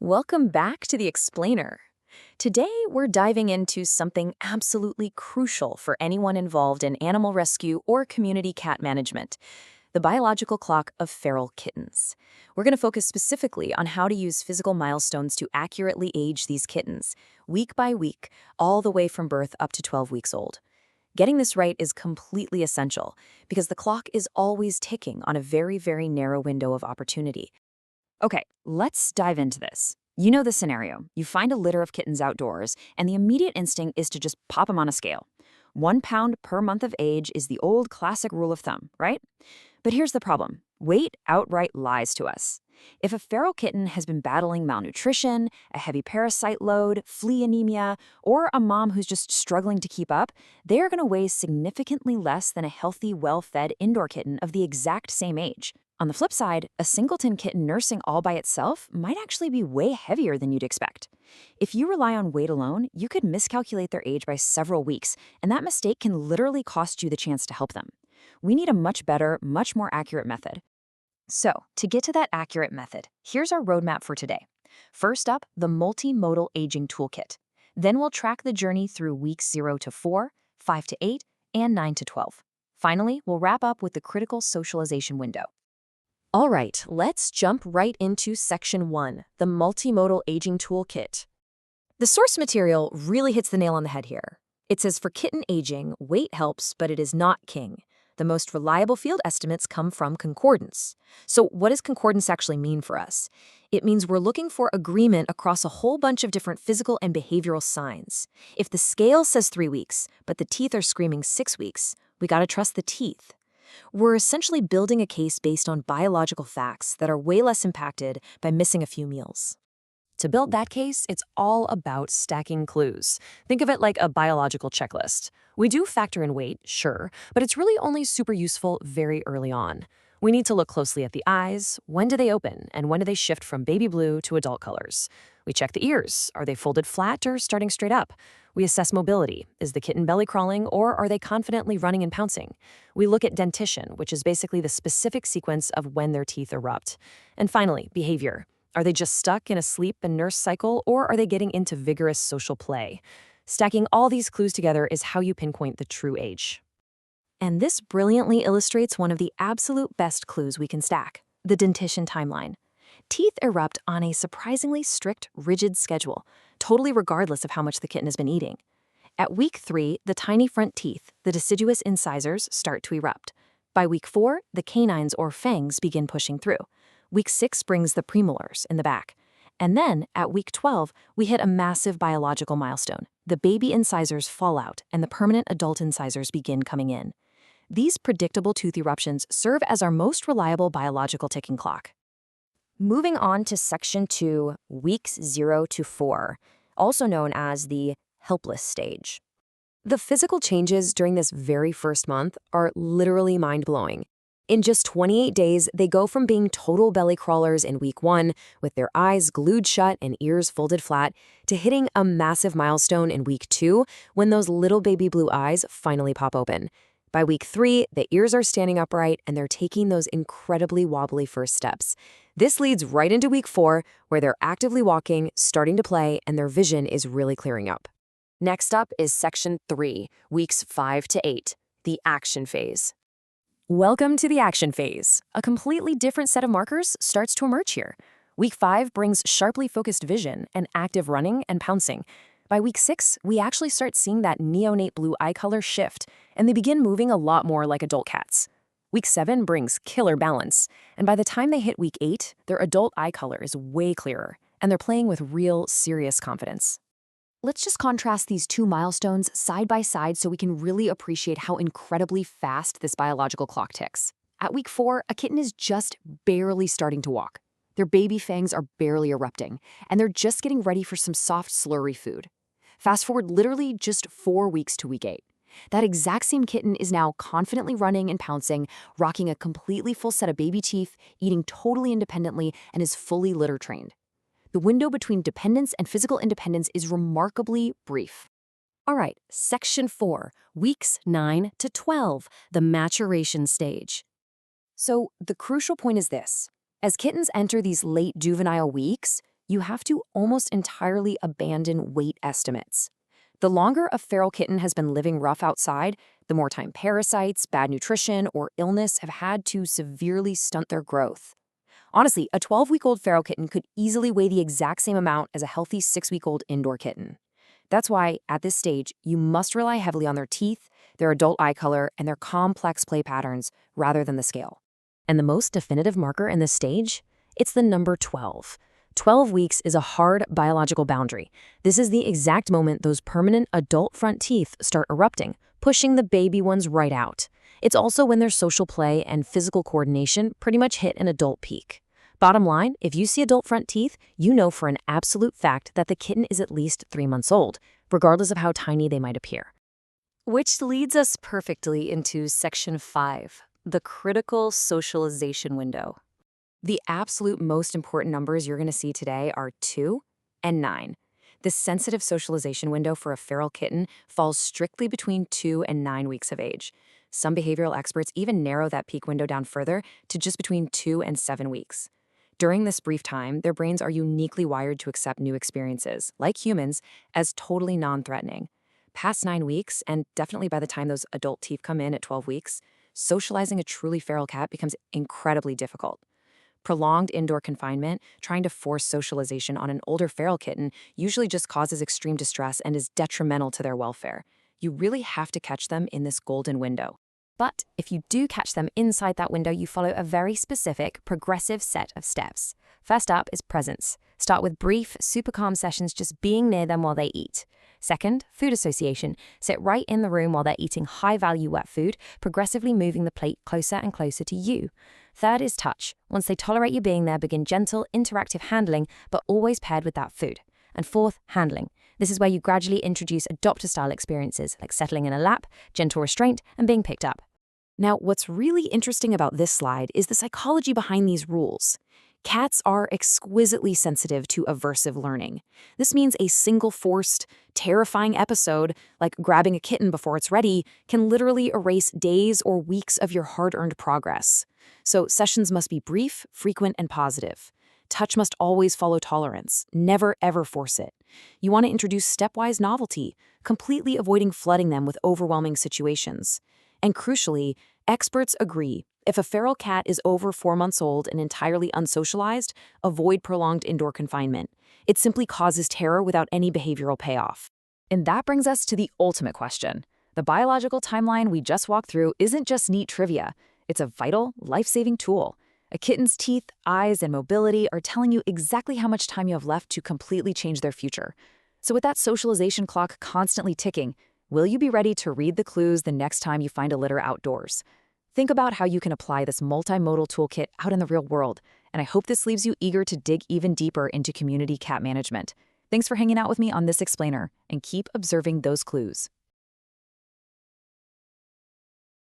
Welcome back to The Explainer. Today, we're diving into something absolutely crucial for anyone involved in animal rescue or community cat management, the biological clock of feral kittens. We're going to focus specifically on how to use physical milestones to accurately age these kittens, week by week, all the way from birth up to 12 weeks old. Getting this right is completely essential because the clock is always ticking on a very, very narrow window of opportunity. Okay, let's dive into this. You know the scenario. You find a litter of kittens outdoors, and the immediate instinct is to just pop them on a scale. 1 pound per month of age is the old classic rule of thumb, right? But here's the problem. Weight outright lies to us. If a feral kitten has been battling malnutrition, a heavy parasite load, flea anemia, or a mom who's just struggling to keep up, they are going to weigh significantly less than a healthy, well-fed indoor kitten of the exact same age. On the flip side, a singleton kitten nursing all by itself might actually be way heavier than you'd expect. If you rely on weight alone, you could miscalculate their age by several weeks, and that mistake can literally cost you the chance to help them. We need a much better, much more accurate method. So, to get to that accurate method, here's our roadmap for today. First up, the multimodal aging toolkit. Then we'll track the journey through weeks 0 to 4, 5 to 8, and 9 to 12. Finally, we'll wrap up with the critical socialization window. All right, let's jump right into Section 1, the Multimodal Aging Toolkit. The source material really hits the nail on the head here. It says for kitten aging, weight helps, but it is not king. The most reliable field estimates come from concordance. So what does concordance actually mean for us? It means we're looking for agreement across a whole bunch of different physical and behavioral signs. If the scale says 3 weeks, but the teeth are screaming 6 weeks, we gotta trust the teeth. We're essentially building a case based on biological facts that are way less impacted by missing a few meals. To build that case, it's all about stacking clues. Think of it like a biological checklist. We do factor in weight, sure, but it's really only super useful very early on. We need to look closely at the eyes. When do they open, and when do they shift from baby blue to adult colors? We check the ears. Are they folded flat or starting straight up? We assess mobility. Is the kitten belly crawling, or are they confidently running and pouncing? We look at dentition, which is basically the specific sequence of when their teeth erupt. And finally, behavior. Are they just stuck in a sleep and nurse cycle, or are they getting into vigorous social play? Stacking all these clues together is how you pinpoint the true age. And this brilliantly illustrates one of the absolute best clues we can stack, the dentition timeline. Teeth erupt on a surprisingly strict, rigid schedule, totally regardless of how much the kitten has been eating. At week 3, the tiny front teeth, the deciduous incisors, start to erupt. By week 4, the canines or fangs begin pushing through. Week 6 brings the premolars in the back. And then, at week 12, we hit a massive biological milestone. The baby incisors fall out, and the permanent adult incisors begin coming in. These predictable tooth eruptions serve as our most reliable biological ticking clock. Moving on to Section 2, weeks 0 to 4, also known as the helpless stage. The physical changes during this very first month are literally mind-blowing. In just 28 days, they go from being total belly crawlers in week 1, with their eyes glued shut and ears folded flat, to hitting a massive milestone in week 2, when those little baby blue eyes finally pop open. By week 3, the ears are standing upright and they're taking those incredibly wobbly first steps. This leads right into week 4, where they're actively walking, starting to play, and their vision is really clearing up. Next up is Section 3, weeks 5 to 8, the action phase. Welcome to the action phase. A completely different set of markers starts to emerge here. Week 5 brings sharply focused vision and active running and pouncing. By week 6, we actually start seeing that neonate blue eye color shift, and they begin moving a lot more like adult cats. Week 7 brings killer balance, and by the time they hit week 8, their adult eye color is way clearer, and they're playing with real, serious confidence. Let's just contrast these two milestones side by side so we can really appreciate how incredibly fast this biological clock ticks. At week 4, a kitten is just barely starting to walk. Their baby fangs are barely erupting, and they're just getting ready for some soft, slurry food. Fast forward literally just 4 weeks to week 8. That exact same kitten is now confidently running and pouncing, rocking a completely full set of baby teeth, eating totally independently, and is fully litter trained. The window between dependence and physical independence is remarkably brief. All right, Section 4, weeks 9 to 12, the maturation stage. So the crucial point is this. As kittens enter these late juvenile weeks, you have to almost entirely abandon weight estimates. The longer a feral kitten has been living rough outside, the more time parasites, bad nutrition, or illness have had to severely stunt their growth. Honestly, a 12-week-old feral kitten could easily weigh the exact same amount as a healthy 6-week-old indoor kitten. That's why, at this stage, you must rely heavily on their teeth, their adult eye color, and their complex play patterns rather than the scale. And the most definitive marker in this stage? It's the number 12. 12 weeks is a hard biological boundary. This is the exact moment those permanent adult front teeth start erupting, pushing the baby ones right out. It's also when their social play and physical coordination pretty much hit an adult peak. Bottom line, if you see adult front teeth, you know for an absolute fact that the kitten is at least 3 months old, regardless of how tiny they might appear. Which leads us perfectly into Section 5, the critical socialization window. The absolute most important numbers you're going to see today are 2 and 9. The sensitive socialization window for a feral kitten falls strictly between 2 and 9 weeks of age. Some behavioral experts even narrow that peak window down further to just between 2 and 7 weeks. During this brief time, their brains are uniquely wired to accept new experiences, like humans, as totally non-threatening. Past 9 weeks, and definitely by the time those adult teeth come in at 12 weeks, socializing a truly feral cat becomes incredibly difficult. Prolonged indoor confinement, trying to force socialization on an older feral kitten, usually just causes extreme distress and is detrimental to their welfare. You really have to catch them in this golden window. But if you do catch them inside that window, you follow a very specific, progressive set of steps. First up is presence. Start with brief, super calm sessions just being near them while they eat. Second, food association. Sit right in the room while they're eating high-value wet food, progressively moving the plate closer and closer to you. Third is touch. Once they tolerate you being there, begin gentle, interactive handling, but always paired with that food. And fourth, handling. This is where you gradually introduce adopter-style experiences, like settling in a lap, gentle restraint, and being picked up. Now, what's really interesting about this slide is the psychology behind these rules. Cats are exquisitely sensitive to aversive learning. This means a single forced, terrifying episode, like grabbing a kitten before it's ready, can literally erase days or weeks of your hard-earned progress. So sessions must be brief, frequent, and positive. Touch must always follow tolerance. Never, ever force it. You want to introduce stepwise novelty, completely avoiding flooding them with overwhelming situations. And crucially, experts agree, if a feral cat is over 4 months old and entirely unsocialized, avoid prolonged indoor confinement. It simply causes terror without any behavioral payoff. And that brings us to the ultimate question. The biological timeline we just walked through isn't just neat trivia. It's a vital, life-saving tool. A kitten's teeth, eyes, and mobility are telling you exactly how much time you have left to completely change their future. So with that socialization clock constantly ticking, will you be ready to read the clues the next time you find a litter outdoors? Think about how you can apply this multimodal toolkit out in the real world, and I hope this leaves you eager to dig even deeper into community cat management. Thanks for hanging out with me on this explainer, and keep observing those clues.